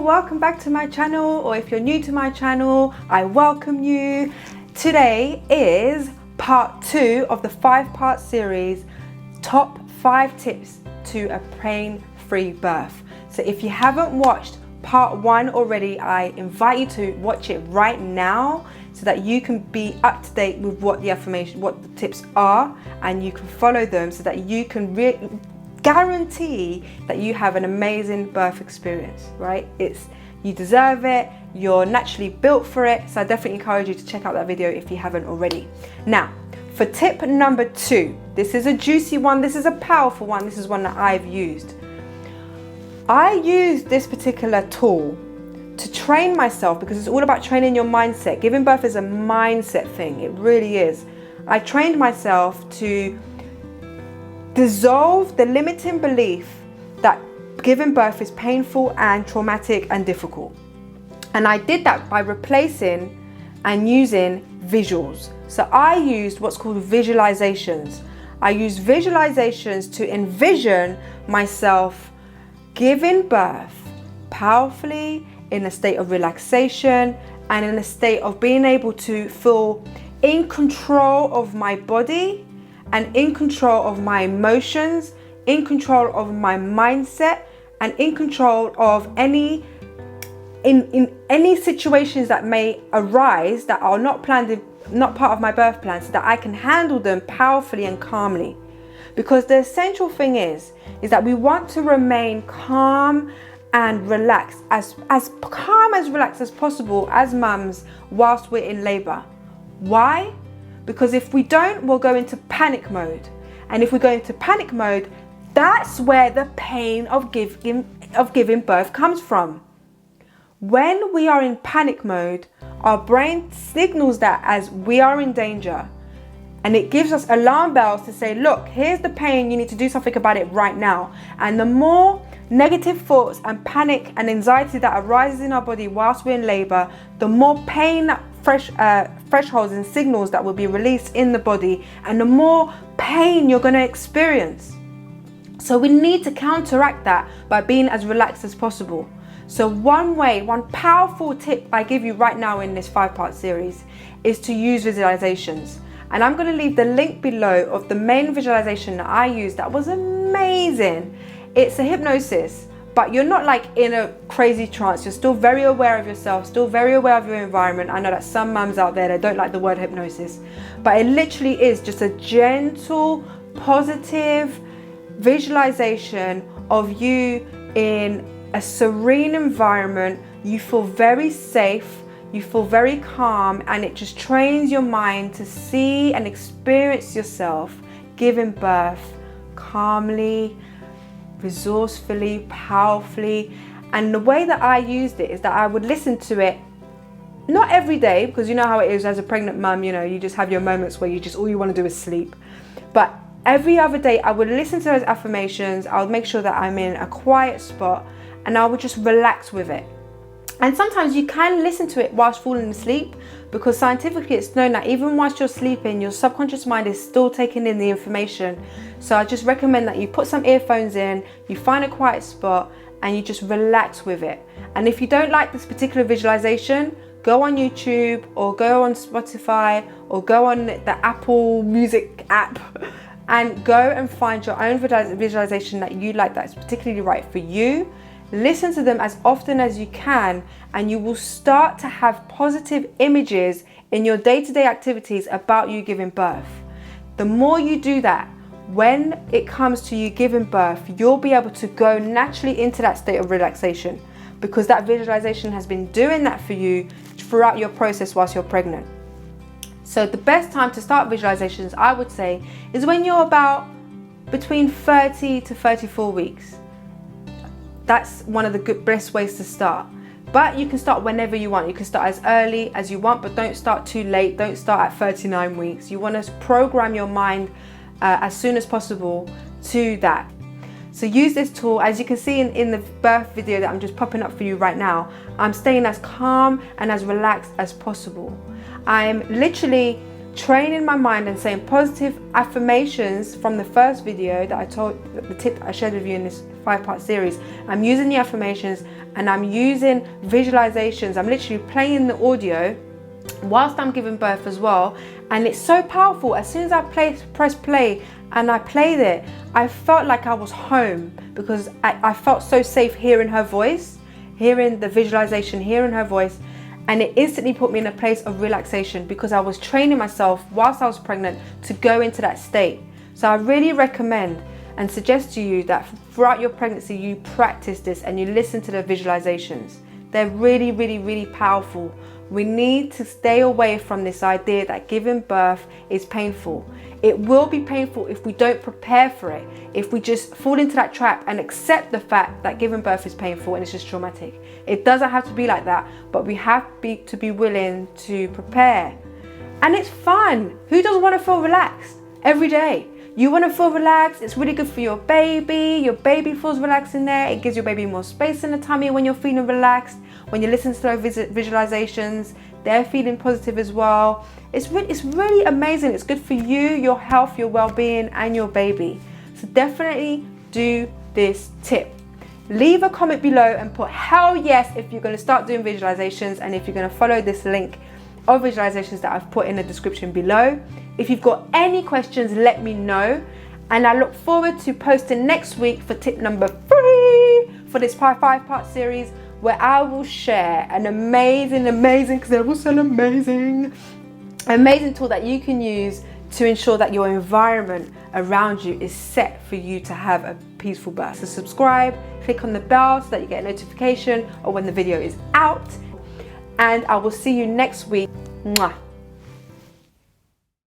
welcome back to my channel, or if you're new to my channel, I welcome you. Today is part 2 of the 5-part series, top 5 tips to a pain-free birth. So if you haven't watched part 1 already, I invite you to watch it right now so that you can be up to date with what the tips are, and you can follow them so that you can guarantee that you have an amazing birth experience, right? You deserve it, you're naturally built for it, so I definitely encourage you to check out that video if you haven't already. Now, for tip number 2, this is a juicy one, this is a powerful one, this is one that I've used. I use this particular tool to train myself because it's all about training your mindset. Giving birth is a mindset thing, it really is. I trained myself to dissolve the limiting belief that giving birth is painful and traumatic and difficult. And I did that by replacing and using visuals. So I used what's called visualizations. I used visualizations to envision myself giving birth powerfully in a state of relaxation and in a state of being able to feel in control of my body and in control of my emotions, in control of my mindset, and in control of any situations that may arise that are not planned, not part of my birth plan, so that I can handle them powerfully and calmly. Because the essential thing is that we want to remain calm and relaxed, as calm as relaxed as possible as mums whilst we're in labor. Why? Because if we don't, we'll go into panic mode. And if we go into panic mode, that's where the pain of giving birth comes from. When we are in panic mode, our brain signals that as we are in danger. And it gives us alarm bells to say, look, here's the pain, you need to do something about it right now. And the more negative thoughts and panic and anxiety that arises in our body whilst we're in labor, the more pain that thresholds and signals that will be released in the body, and the more pain you're going to experience. So we need to counteract that by being as relaxed as possible. So one powerful tip I give you right now in this 5-part series is to use visualizations. And I'm going to leave the link below of the main visualization that I used that was amazing. It's a hypnosis, but you're not like in a crazy trance. You're still very aware of yourself, still very aware of your environment. I know that some mums out there, they don't like the word hypnosis, but it literally is just a gentle, positive visualization of you in a serene environment. You feel very safe, you feel very calm, and it just trains your mind to see and experience yourself giving birth calmly, resourcefully, powerfully. And the way that I used it is that I would listen to it, not every day, because you know how it is as a pregnant mum, you know, you just have your moments where all you want to do is sleep. But every other day I would listen to those affirmations. I would make sure that I'm in a quiet spot and I would just relax with it. And sometimes you can listen to it whilst falling asleep, because scientifically it's known that even whilst you're sleeping, your subconscious mind is still taking in the information. So I just recommend that you put some earphones in, you find a quiet spot, and you just relax with it. And if you don't like this particular visualization, go on YouTube or go on Spotify or go on the Apple Music app and go and find your own visualization that you like, that's particularly right for you. Listen to them as often as you can, and you will start to have positive images in your day-to-day activities about you giving birth. The more you do that, when it comes to you giving birth, you'll be able to go naturally into that state of relaxation, because that visualization has been doing that for you throughout your process whilst you're pregnant. So the best time to start visualizations, I would say, is when you're about between 30 to 34 weeks. That's one of the best ways to start. But you can start whenever you want. You can start as early as you want, but don't start too late. Don't start at 39 weeks. You want to program your mind as soon as possible to that. So use this tool. As you can see in the birth video that I'm just popping up for you right now, I'm staying as calm and as relaxed as possible. I'm literally training my mind and saying positive affirmations from the first video that I told, the tip I shared with you in this 5-part series. I'm using the affirmations and I'm using visualizations. I'm literally playing the audio whilst I'm giving birth as well, and it's so powerful. As soon as I press play and I played it, I felt like I was home, because I felt so safe hearing her voice, hearing the visualization, hearing her voice, and it instantly put me in a place of relaxation, because I was training myself whilst I was pregnant to go into that state. So I really recommend and suggest to you that throughout your pregnancy you practice this and you listen to the visualizations. They're really, really, really powerful. We need to stay away from this idea that giving birth is painful. It will be painful if we don't prepare for it, if we just fall into that trap and accept the fact that giving birth is painful and it's just traumatic. It doesn't have to be like that, but we have to be willing to prepare. And it's fun. Who doesn't want to feel relaxed every day? You want to feel relaxed. It's really good for your baby. Your baby feels relaxed in there. It gives your baby more space in the tummy when you're feeling relaxed. When you listen to those visualizations, they're feeling positive as well. It's really amazing. It's good for you, your health, your well-being, and your baby. So definitely do this tip. Leave a comment below and put hell yes if you're going to start doing visualizations, and if you're going to follow this link of visualizations that I've put in the description below. If you've got any questions, let me know, and I look forward to posting next week for tip number 3 for this 5-part series, where I will share an amazing, because they're also amazing tool that you can use to ensure that your environment around you is set for you to have a peaceful birth. So subscribe, click on the bell so that you get a notification or when the video is out, and I will see you next week. Mwah.